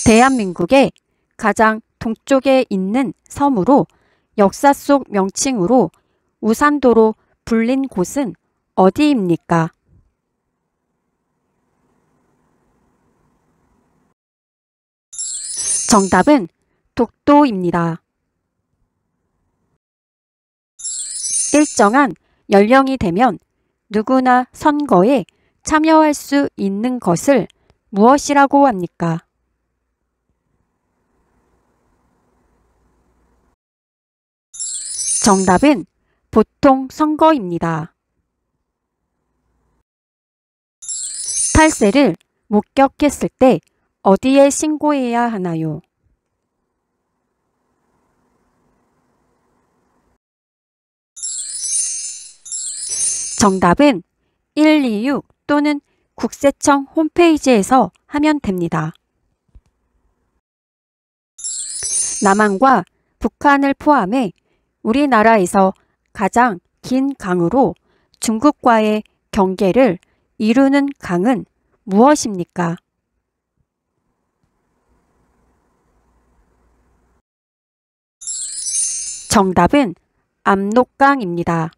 대한민국의 가장 동쪽에 있는 섬으로 역사 속 명칭으로 우산도로 불린 곳은 어디입니까? 정답은 독도입니다. 일정한 연령이 되면 누구나 선거에 참여할 수 있는 것을 무엇이라고 합니까? 정답은 보통 선거입니다. 탈세를 목격했을 때 어디에 신고해야 하나요? 정답은 126 또는 국세청 홈페이지에서 하면 됩니다. 남한과 북한을 포함해 우리나라에서 가장 긴 강으로 중국과의 경계를 이루는 강은 무엇입니까? 정답은 압록강입니다.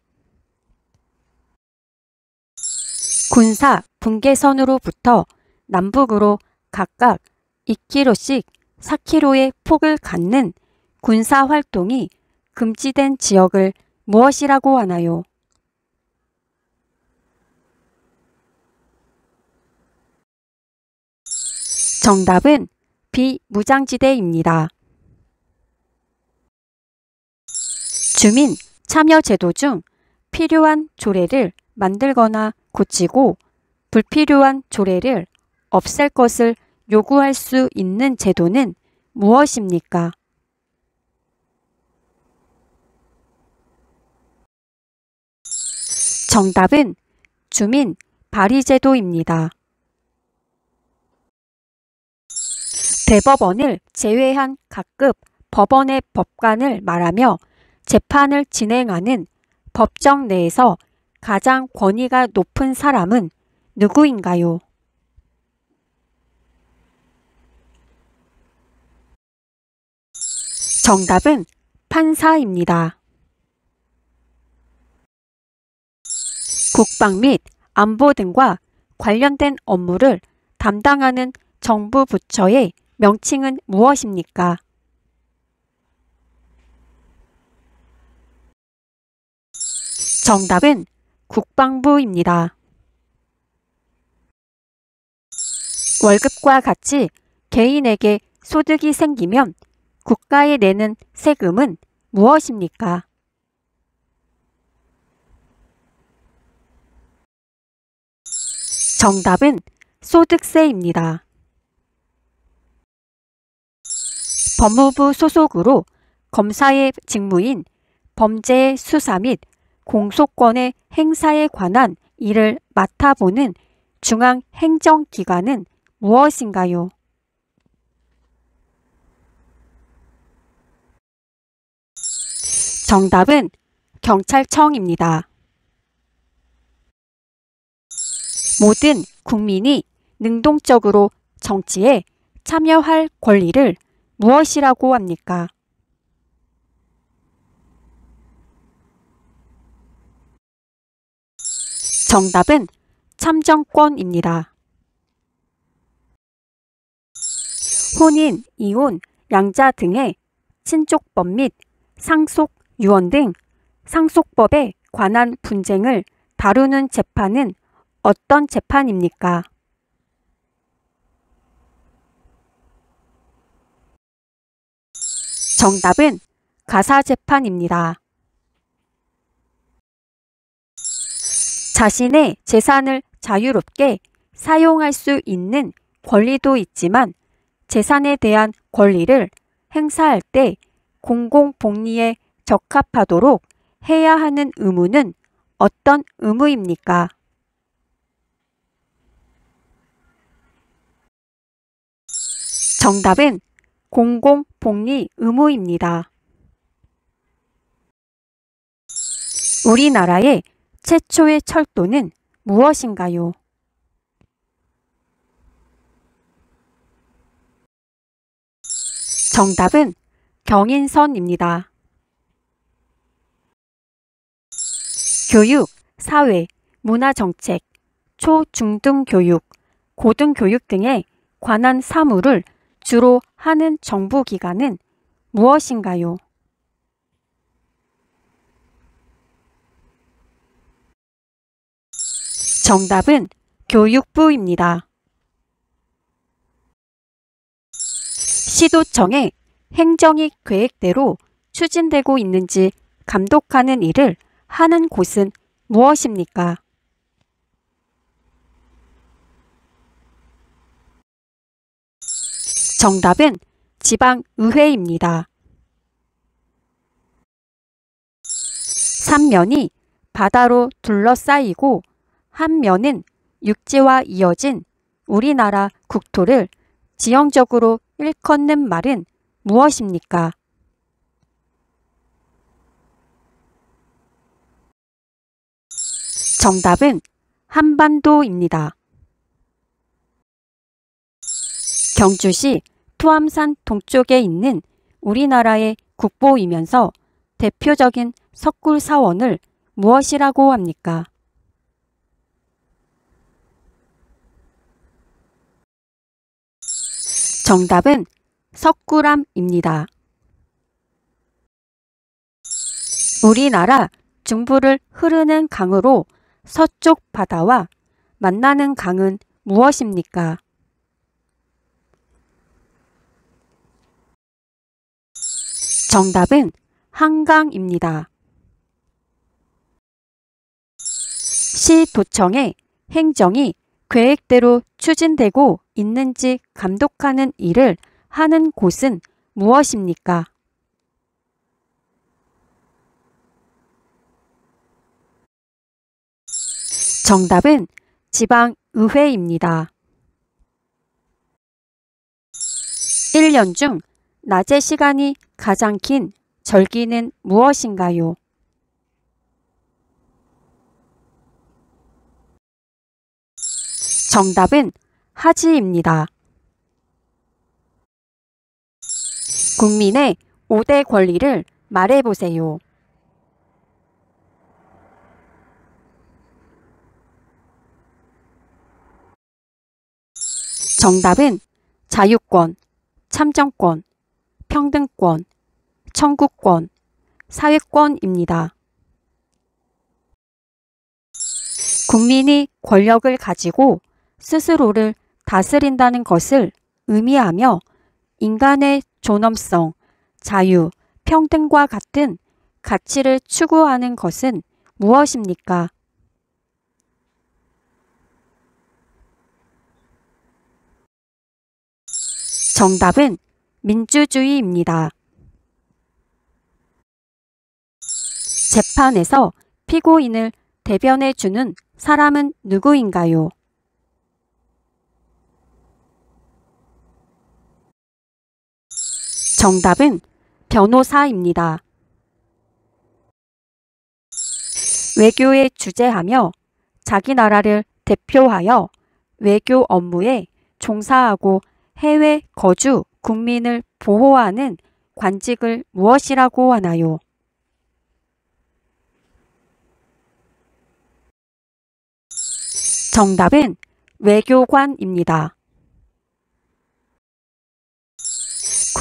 군사 분계선으로부터 남북으로 각각 2km씩 4km의 폭을 갖는 군사 활동이 금지된 지역을 무엇이라고 하나요? 정답은 비무장지대입니다. 주민 참여제도 중 필요한 조례를 만들거나 고치고 불필요한 조례를 없앨 것을 요구할 수 있는 제도는 무엇입니까? 정답은 주민 발의제도입니다. 대법원을 제외한 각급 법원의 법관을 말하며 재판을 진행하는 법정 내에서 가장 권위가 높은 사람은 누구인가요? 정답은 판사입니다. 국방 및 안보 등과 관련된 업무를 담당하는 정부 부처의 명칭은 무엇입니까? 정답은 국방부입니다. 월급과 같이 개인에게 소득이 생기면 국가에 내는 세금은 무엇입니까? 정답은 소득세입니다. 법무부 소속으로 검사의 직무인 범죄의 수사 및 공소권의 행사에 관한 일을 맡아보는 중앙행정기관은 무엇인가요? 정답은 경찰청입니다. 모든 국민이 능동적으로 정치에 참여할 권리를 무엇이라고 합니까? 정답은 참정권입니다. 혼인, 이혼, 양자 등의 친족법 및 상속, 유언 등 상속법에 관한 분쟁을 다루는 재판은 어떤 재판입니까? 정답은 가사재판입니다. 자신의 재산을 자유롭게 사용할 수 있는 권리도 있지만 재산에 대한 권리를 행사할 때 공공복리에 적합하도록 해야 하는 의무는 어떤 의무입니까? 정답은 공공복리 의무입니다. 우리나라의 최초의 철도는 무엇인가요? 정답은 경인선입니다. 교육, 사회, 문화정책, 초, 중등교육, 고등교육 등에 관한 사무를 주로 하는 정부기관은 무엇인가요? 정답은 교육부입니다. 시도청에 행정이 계획대로 추진되고 있는지 감독하는 일을 하는 곳은 무엇입니까? 정답은 지방의회입니다. 삼면이 바다로 둘러싸이고 한 면은 육지와 이어진 우리나라 국토를 지형적으로 일컫는 말은 무엇입니까? 정답은 한반도입니다. 경주시 투암산 동쪽에 있는 우리나라의 국보이면서 대표적인 석굴사원을 무엇이라고 합니까? 정답은 석굴암입니다. 우리나라 중부를 흐르는 강으로 서쪽 바다와 만나는 강은 무엇입니까? 정답은 한강입니다. 시도청의 행정이 계획대로 추진되고 있는지 감독하는 일을 하는 곳은 무엇입니까? 정답은 지방의회입니다. 1년 중 낮의 시간이 가장 긴 절기는 무엇인가요? 정답은 하지입니다. 국민의 5대 권리를 말해보세요. 정답은 자유권, 참정권, 평등권, 청구권, 사회권입니다. 국민이 권력을 가지고 스스로를 다스린다는 것을 의미하며 인간의 존엄성, 자유, 평등과 같은 가치를 추구하는 것은 무엇입니까? 정답은 민주주의입니다. 재판에서 피고인을 대변해주는 사람은 누구인가요? 정답은 변호사입니다. 외교에 주재하며 자기 나라를 대표하여 외교 업무에 종사하고 해외 거주 국민을 보호하는 관직을 무엇이라고 하나요? 정답은 외교관입니다.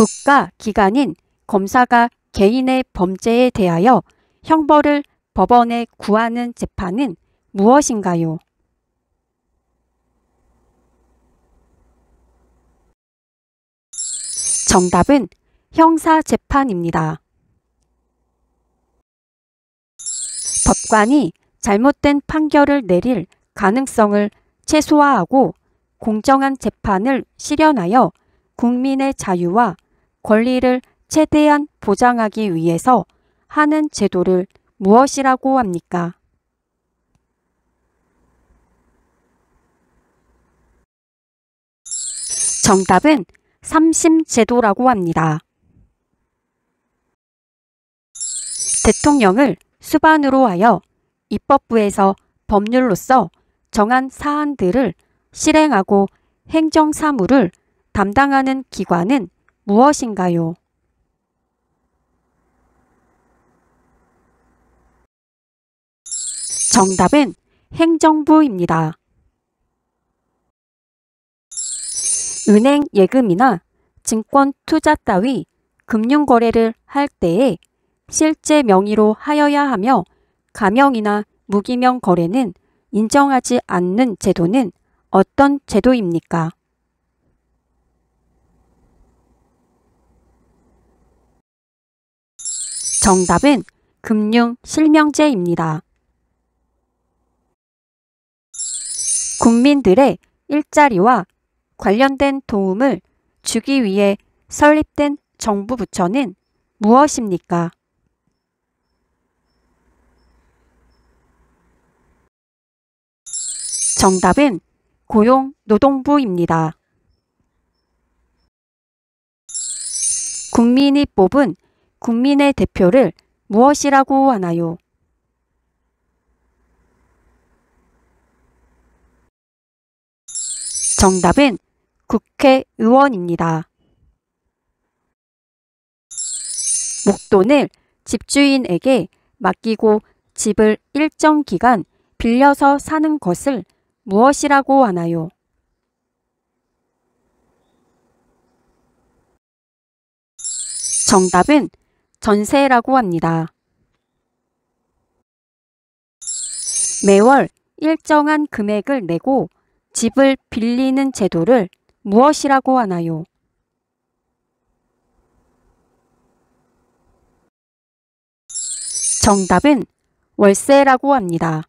국가 기관인 검사가 개인의 범죄에 대하여 형벌을 법원에 구하는 재판은 무엇인가요? 정답은 형사재판입니다. 법관이 잘못된 판결을 내릴 가능성을 최소화하고 공정한 재판을 실현하여 국민의 자유와 권리를 최대한 보장하기 위해서 하는 제도를 무엇이라고 합니까? 정답은 삼심제도라고 합니다. 대통령을 수반으로 하여 입법부에서 법률로서 정한 사안들을 실행하고 행정사무를 담당하는 기관은 무엇인가요? 정답은 행정부입니다. 은행 예금이나 증권 투자 따위 금융거래를 할 때에 실제 명의로 하여야 하며 가명이나 무기명 거래는 인정하지 않는 제도는 어떤 제도입니까? 정답은 금융실명제입니다. 국민들의 일자리와 관련된 도움을 주기 위해 설립된 정부 부처는 무엇입니까? 정답은 고용노동부입니다. 국민이 뽑은 국민의 대표를 무엇이라고 하나요? 정답은 국회의원입니다. 목돈을 집주인에게 맡기고 집을 일정 기간 빌려서 사는 것을 무엇이라고 하나요? 정답은 전세라고 합니다. 매월 일정한 금액을 내고 집을 빌리는 제도를 무엇이라고 하나요? 정답은 월세라고 합니다.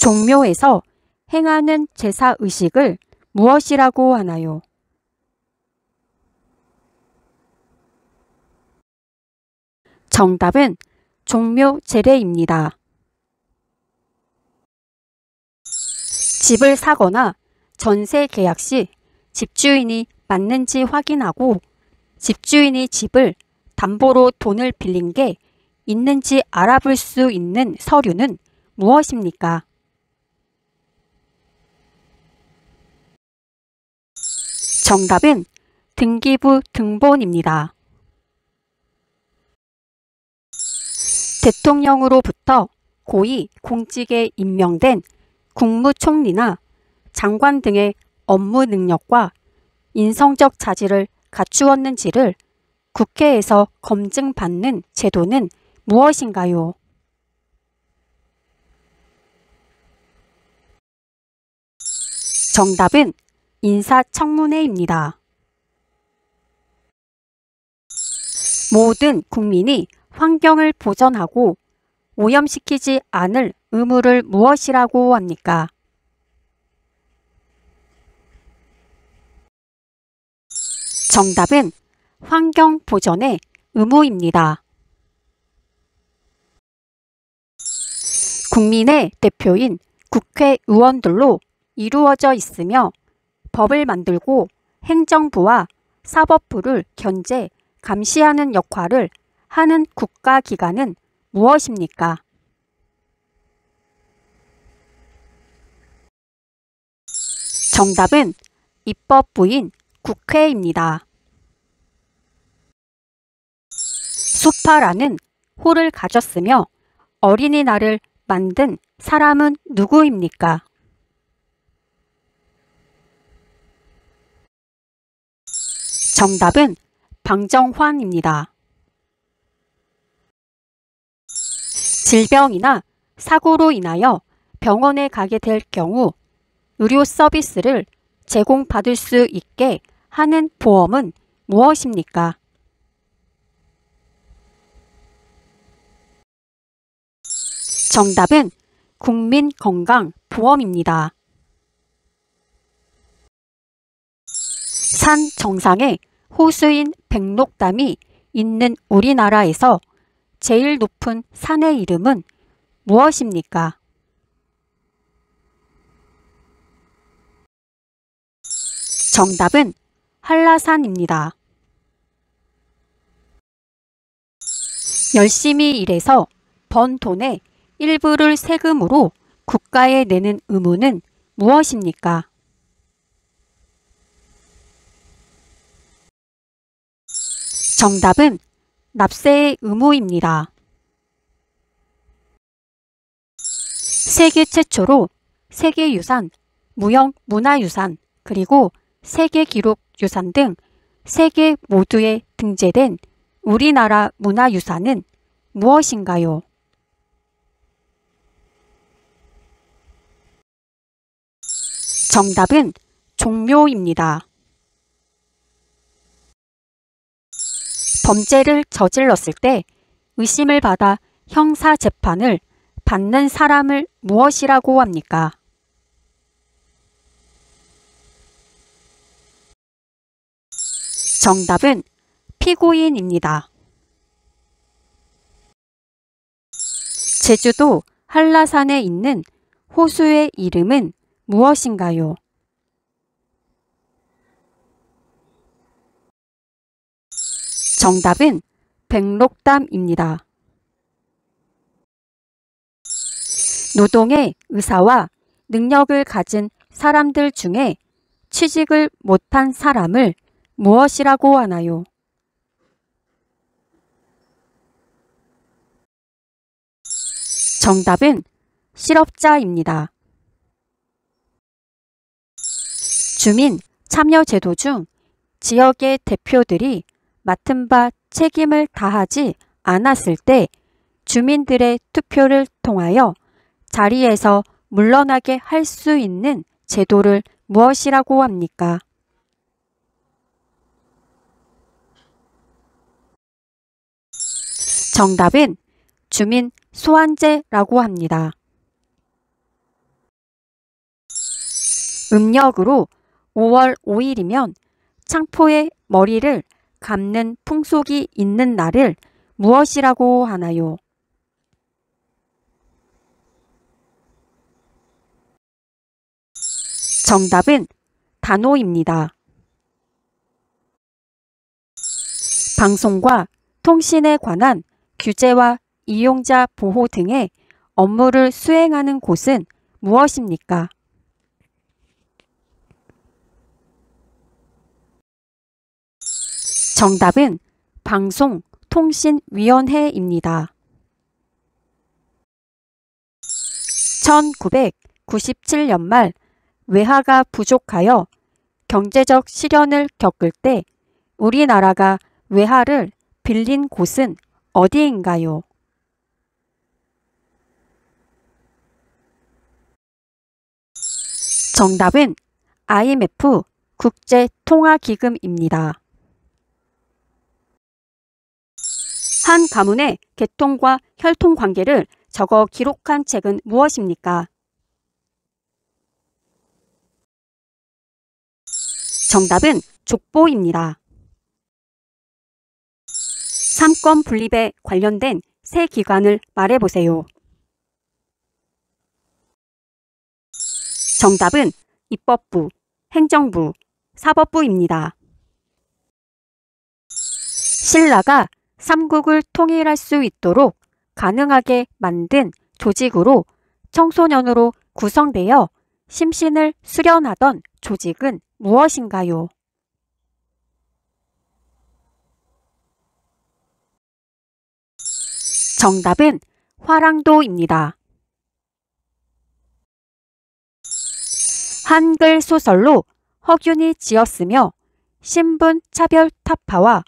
종묘에서 행하는 제사의식을 무엇이라고 하나요? 정답은 종묘제례입니다. 집을 사거나 전세 계약 시 집주인이 맞는지 확인하고 집주인이 집을 담보로 돈을 빌린 게 있는지 알아볼 수 있는 서류는 무엇입니까? 정답은 등기부 등본입니다. 대통령으로부터 고위 공직에 임명된 국무총리나 장관 등의 업무 능력과 인성적 자질을 갖추었는지를 국회에서 검증받는 제도는 무엇인가요? 정답은 인사청문회입니다. 모든 국민이 환경을 보전하고 오염시키지 않을 의무를 무엇이라고 합니까? 정답은 환경 보전의 의무입니다. 국민의 대표인 국회의원들로 이루어져 있으며 법을 만들고 행정부와 사법부를 견제, 감시하는 역할을 하는 국가기관은 무엇입니까? 정답은 입법부인 국회입니다. 수파라는 호를 가졌으며 어린이날을 만든 사람은 누구입니까? 정답은 방정환입니다. 질병이나 사고로 인하여 병원에 가게 될 경우 의료 서비스를 제공받을 수 있게 하는 보험은 무엇입니까? 정답은 국민건강보험입니다. 산 정상에 호수인 백록담이 있는 우리나라에서 제일 높은 산의 이름은 무엇입니까? 정답은 한라산입니다. 열심히 일해서 번 돈의 일부를 세금으로 국가에 내는 의무는 무엇입니까? 정답은 납세의 의무입니다. 세계 최초로 세계유산, 무형문화유산, 그리고 세계기록유산 등 세계 모두에 등재된 우리나라 문화유산은 무엇인가요? 정답은 종묘입니다. 범죄를 저질렀을 때 의심을 받아 형사재판을 받는 사람을 무엇이라고 합니까? 정답은 피고인입니다. 제주도 한라산에 있는 호수의 이름은 무엇인가요? 정답은 백록담입니다. 노동의 의사와 능력을 가진 사람들 중에 취직을 못한 사람을 무엇이라고 하나요? 정답은 실업자입니다. 주민 참여제도 중 지역의 대표들이 맡은 바 책임을 다하지 않았을 때 주민들의 투표를 통하여 자리에서 물러나게 할 수 있는 제도를 무엇이라고 합니까? 정답은 주민 소환제라고 합니다. 음력으로 5월 5일이면 창포에 머리를 감는 풍속이 있는 날을 무엇이라고 하나요? 정답은 단오입니다. 방송과 통신에 관한 규제와 이용자 보호 등의 업무를 수행하는 곳은 무엇입니까? 정답은 방송통신위원회입니다. 1997년 말 외화가 부족하여 경제적 시련을 겪을 때 우리나라가 외화를 빌린 곳은 어디인가요? 정답은 IMF 국제통화기금입니다. 한 가문의 계통과 혈통 관계를 적어 기록한 책은 무엇입니까? 정답은 족보입니다. 삼권 분립에 관련된 세 기관을 말해보세요. 정답은 입법부, 행정부, 사법부입니다. 신라가 삼국을 통일할 수 있도록 가능하게 만든 조직으로 청소년으로 구성되어 심신을 수련하던 조직은 무엇인가요? 정답은 화랑도입니다. 한글 소설로 허균이 지었으며 신분 차별 타파와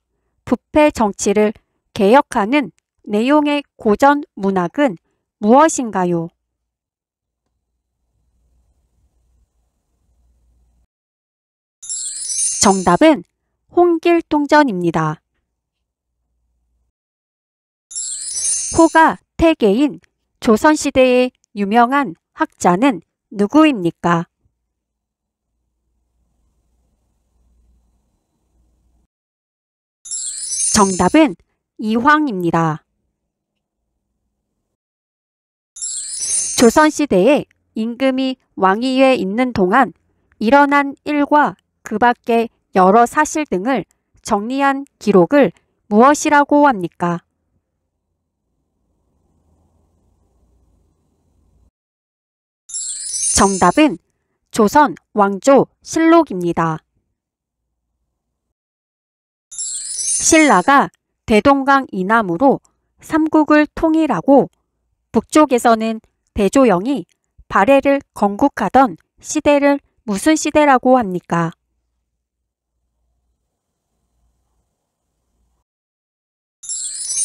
부패 정치를 개혁하는 내용의 고전 문학은 무엇인가요? 정답은 홍길동전입니다. 호가 태계인 조선시대의 유명한 학자는 누구입니까? 정답은 이황입니다. 조선시대에 임금이 왕위에 있는 동안 일어난 일과 그 밖의 여러 사실 등을 정리한 기록을 무엇이라고 합니까? 정답은 조선 왕조 실록입니다. 신라가 대동강 이남으로 삼국을 통일하고 북쪽에서는 대조영이 발해를 건국하던 시대를 무슨 시대라고 합니까?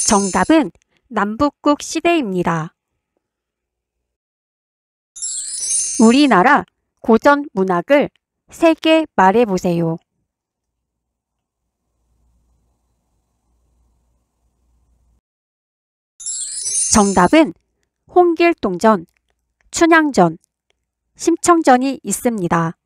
정답은 남북국 시대입니다. 우리나라 고전 문학을 3개 말해보세요. 정답은 홍길동전, 춘향전, 심청전이 있습니다.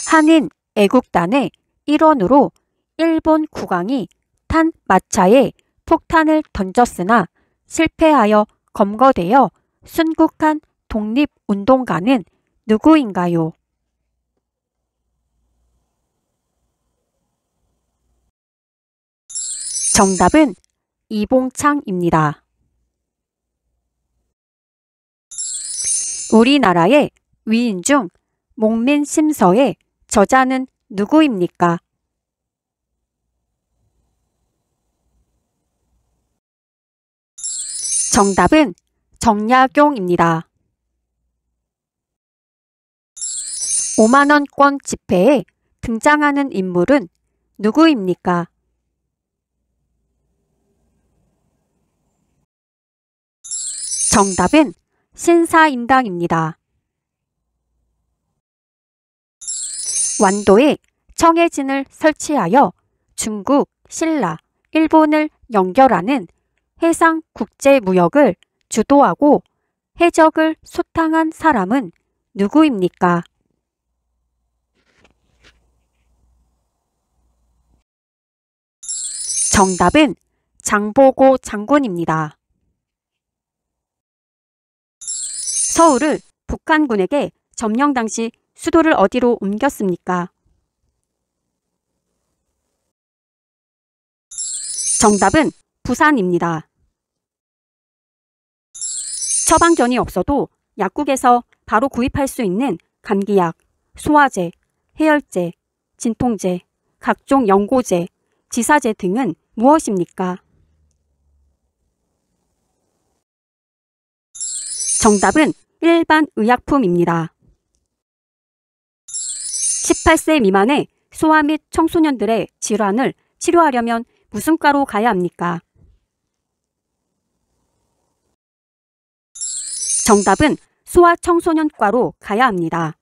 한인 애국단의 일원으로 일본 국왕이 탄 마차에 폭탄을 던졌으나 실패하여 검거되어 순국한 독립운동가는 누구인가요? 정답은 이봉창입니다. 우리나라의 위인 중 목민심서의 저자는 누구입니까? 정답은 정약용입니다. 5만원권 지폐에 등장하는 인물은 누구입니까? 정답은 신사임당입니다. 완도에 청해진을 설치하여 중국, 신라, 일본을 연결하는 해상국제무역을 주도하고 해적을 소탕한 사람은 누구입니까? 정답은 장보고 장군입니다. 서울을 북한군에게 점령 당시 수도를 어디로 옮겼습니까? 정답은 부산입니다. 처방전이 없어도 약국에서 바로 구입할 수 있는 감기약, 소화제, 해열제, 진통제, 각종 연고제, 지사제 등은 무엇입니까? 정답은 일반 의약품입니다. 18세 미만의 소아 및 청소년들의 질환을 치료하려면 무슨 과로 가야 합니까? 정답은 소아청소년과로 가야 합니다.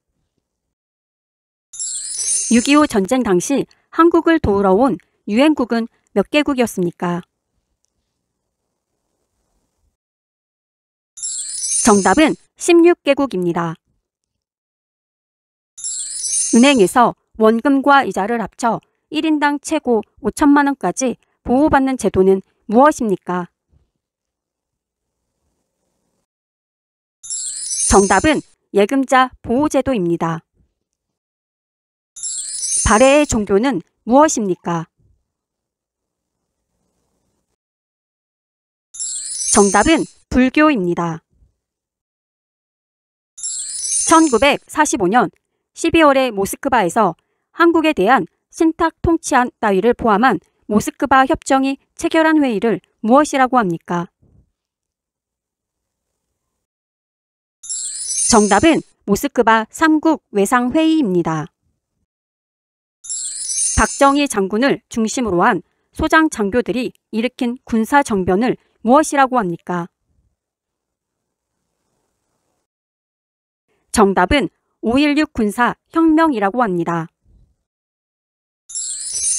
6.25 전쟁 당시 한국을 도우러 온 유엔국은 몇 개국이었습니까? 정답은 16개국입니다. 은행에서 원금과 이자를 합쳐 1인당 최고 5천만 원까지 보호받는 제도는 무엇입니까? 정답은 예금자 보호제도입니다. 발해의 종교는 무엇입니까? 정답은 불교입니다. 1945년 12월에 모스크바에서 한국에 대한 신탁 통치안 따위를 포함한 모스크바 협정이 체결한 회의를 무엇이라고 합니까? 정답은 모스크바 3국 외상회의입니다. 박정희 장군을 중심으로 한 소장 장교들이 일으킨 군사정변을 무엇이라고 합니까? 정답은 5.16 군사혁명이라고 합니다.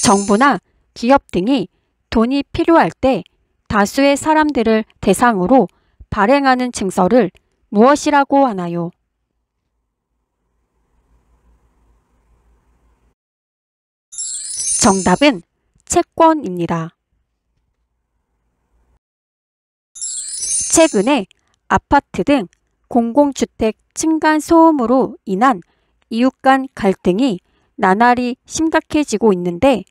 정부나 기업 등이 돈이 필요할 때 다수의 사람들을 대상으로 발행하는 증서를 무엇이라고 하나요? 정답은 채권입니다. 최근에 아파트 등 공공주택 층간소음으로 인한 이웃 간 갈등이 나날이 심각해지고 있는데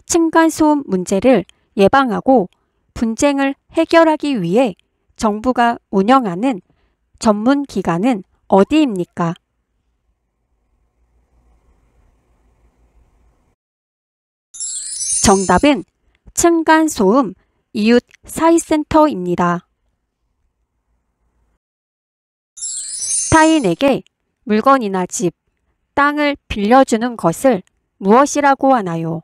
층간소음 문제를 예방하고 분쟁을 해결하기 위해 정부가 운영하는 전문 기관은 어디입니까? 정답은 층간소음 이웃 사이센터입니다. 타인에게 물건이나 집, 땅을 빌려주는 것을 무엇이라고 하나요?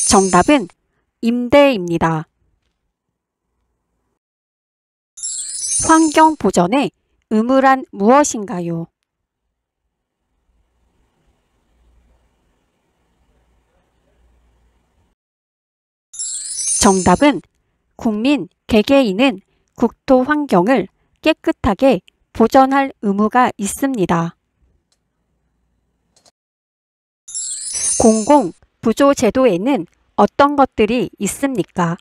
정답은 임대입니다. 환경 보전의 의무란 무엇인가요? 정답은 국민 개개인은 국토 환경을 깨끗하게 보전할 의무가 있습니다. 공공 부조 제도에는 어떤 것들이 있습니까?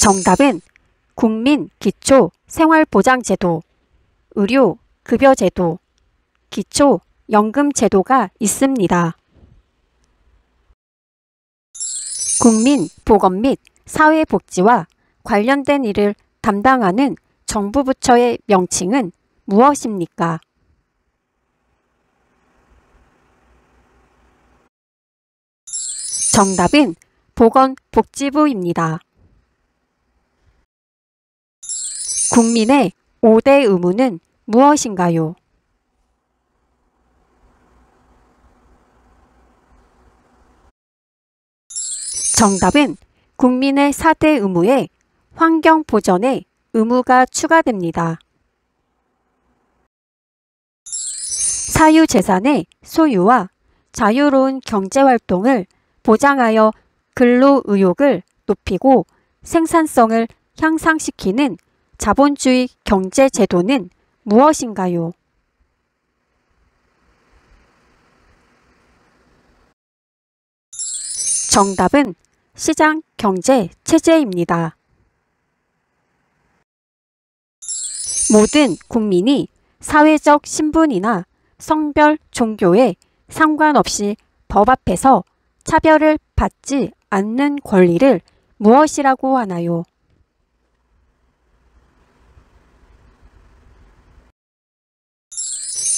정답은 국민 기초 생활보장제도, 의료 급여제도, 기초 연금 제도가 있습니다. 국민 보건 및 사회복지와 관련된 일을 담당하는 정부 부처의 명칭은 무엇입니까? 정답은 보건복지부입니다. 국민의 5대 의무는 무엇인가요? 정답은 국민의 4대 의무에 환경 보전의 의무가 추가됩니다. 사유재산의 소유와 자유로운 경제활동을 보장하여 근로의욕을 높이고 생산성을 향상시키는 자본주의 경제제도는 무엇인가요? 정답은 시장 경제 체제입니다. 모든 국민이 사회적 신분이나 성별, 종교에 상관없이 법 앞에서 차별을 받지 않는 권리를 무엇이라고 하나요?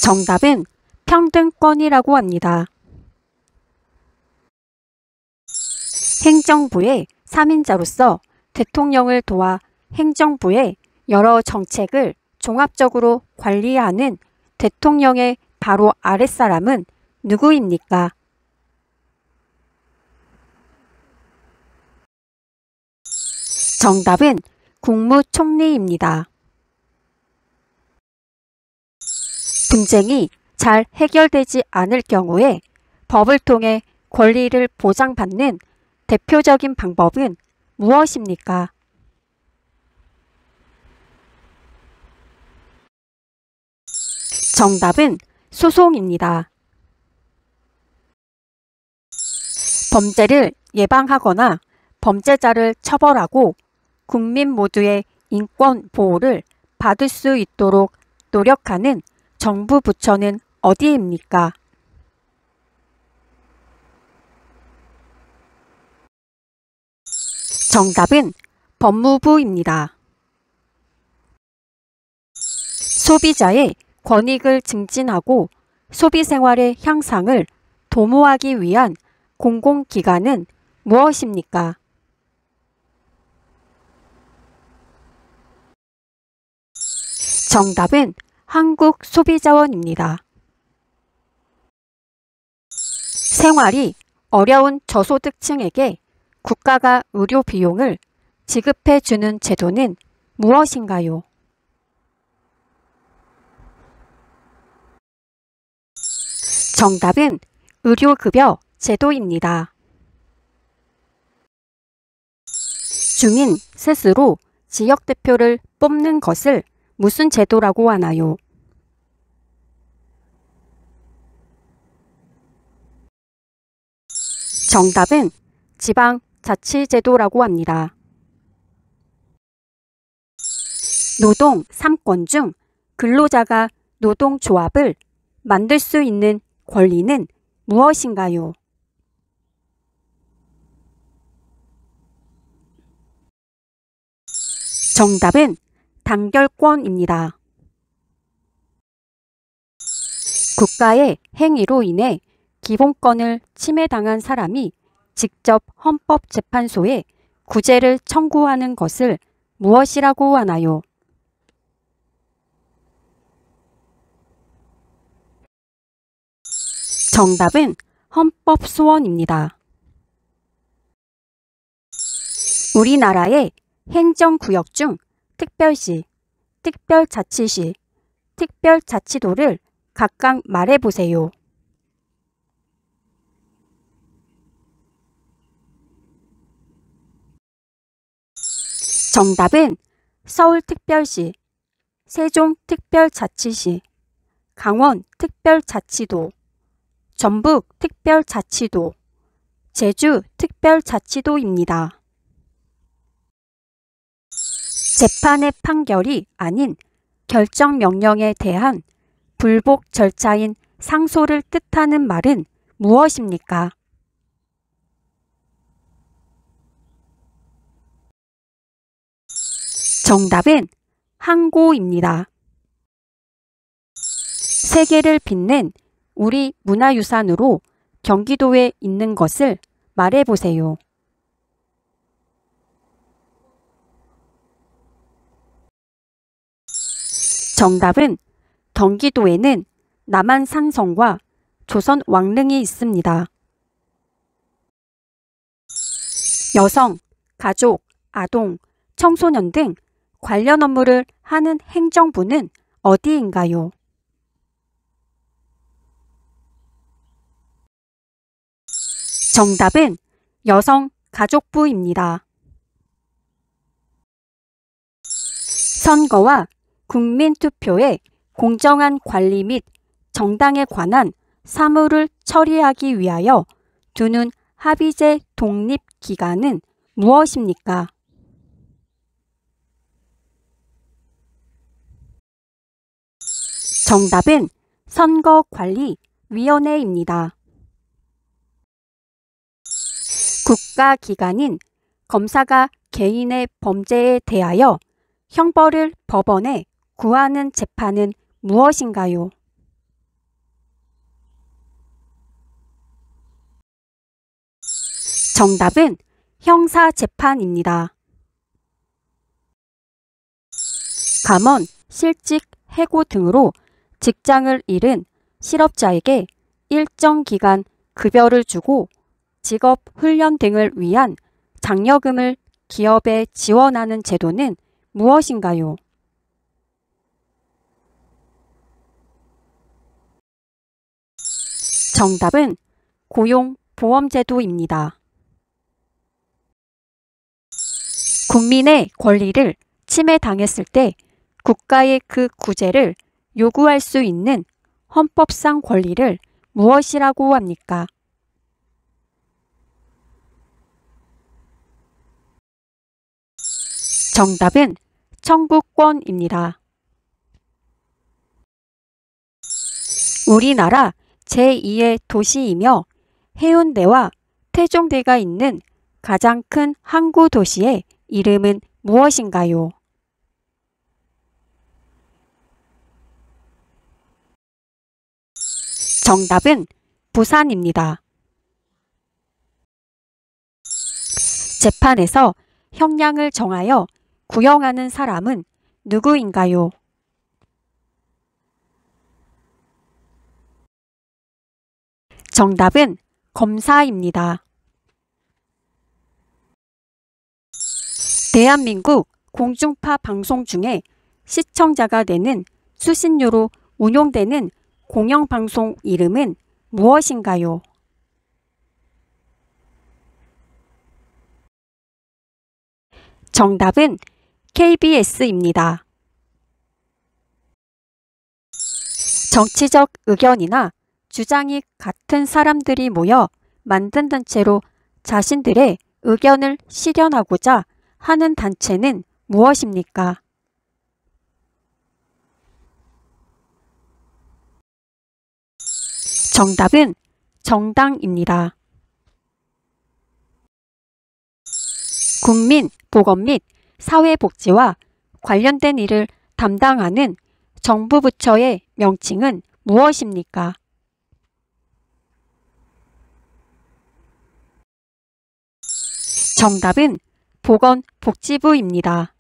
정답은 평등권이라고 합니다. 행정부의 3인자로서 대통령을 도와 행정부의 여러 정책을 종합적으로 관리하는 대통령의 바로 아랫사람은 누구입니까? 정답은 국무총리입니다. 분쟁이 잘 해결되지 않을 경우에 법을 통해 권리를 보장받는 대표적인 방법은 무엇입니까? 정답은 소송입니다. 범죄를 예방하거나 범죄자를 처벌하고 국민 모두의 인권 보호를 받을 수 있도록 노력하는 정부 부처는 어디입니까? 정답은 법무부입니다. 소비자의 권익을 증진하고 소비생활의 향상을 도모하기 위한 공공기관은 무엇입니까? 정답은 한국소비자원입니다. 생활이 어려운 저소득층에게 국가가 의료 비용을 지급해 주는 제도는 무엇인가요? 정답은 의료급여 제도입니다. 주민 스스로 지역대표를 뽑는 것을 무슨 제도라고 하나요? 정답은 지방자치제도라고 합니다. 노동 3권 중 근로자가 노동조합을 만들 수 있는 권리는 무엇인가요? 정답은 단결권입니다. 국가의 행위로 인해 기본권을 침해당한 사람이 직접 헌법재판소에 구제를 청구하는 것을 무엇이라고 하나요? 정답은 헌법소원입니다. 우리나라의 행정구역 중 특별시, 특별자치시, 특별자치도를 각각 말해보세요. 정답은 서울특별시, 세종특별자치시, 강원특별자치도, 전북특별자치도, 제주특별자치도입니다. 재판의 판결이 아닌 결정명령에 대한 불복 절차인 상소를 뜻하는 말은 무엇입니까? 정답은 항고입니다. 세계를 빛낸 우리 문화유산으로 경기도에 있는 것을 말해보세요. 정답은 경기도에는 남한산성과 조선 왕릉이 있습니다. 여성, 가족, 아동, 청소년 등 관련 업무를 하는 행정부는 어디인가요? 정답은 여성가족부입니다. 선거와 국민투표의 공정한 관리 및 정당에 관한 사무를 처리하기 위하여 두는 합의제 독립기관은 무엇입니까? 정답은 선거관리위원회입니다. 국가기관인 검사가 개인의 범죄에 대하여 형벌을 법원에 구하는 재판은 무엇인가요? 정답은 형사재판입니다. 감원, 실직, 해고 등으로 직장을 잃은 실업자에게 일정 기간 급여를 주고 직업 훈련 등을 위한 장려금을 기업에 지원하는 제도는 무엇인가요? 정답은 고용보험제도입니다. 국민의 권리를 침해당했을 때 국가의 그 구제를 요구할 수 있는 헌법상 권리를 무엇이라고 합니까? 정답은 청구권입니다. 우리나라 제2의 도시이며 해운대와 태종대가 있는 가장 큰 항구 도시의 이름은 무엇인가요? 정답은 부산입니다. 재판에서 형량을 정하여 구형하는 사람은 누구인가요? 정답은 검사입니다. 대한민국 공중파 방송 중에 시청자가 내는 수신료로 운용되는 공영방송 이름은 무엇인가요? 정답은 KBS입니다. 정치적 의견이나 주장이 같은 사람들이 모여 만든 단체로 자신들의 의견을 실현하고자 하는 단체는 무엇입니까? 정답은 정당입니다. 국민, 보건 및 사회복지와 관련된 일을 담당하는 정부 부처의 명칭은 무엇입니까? 정답은 보건복지부입니다.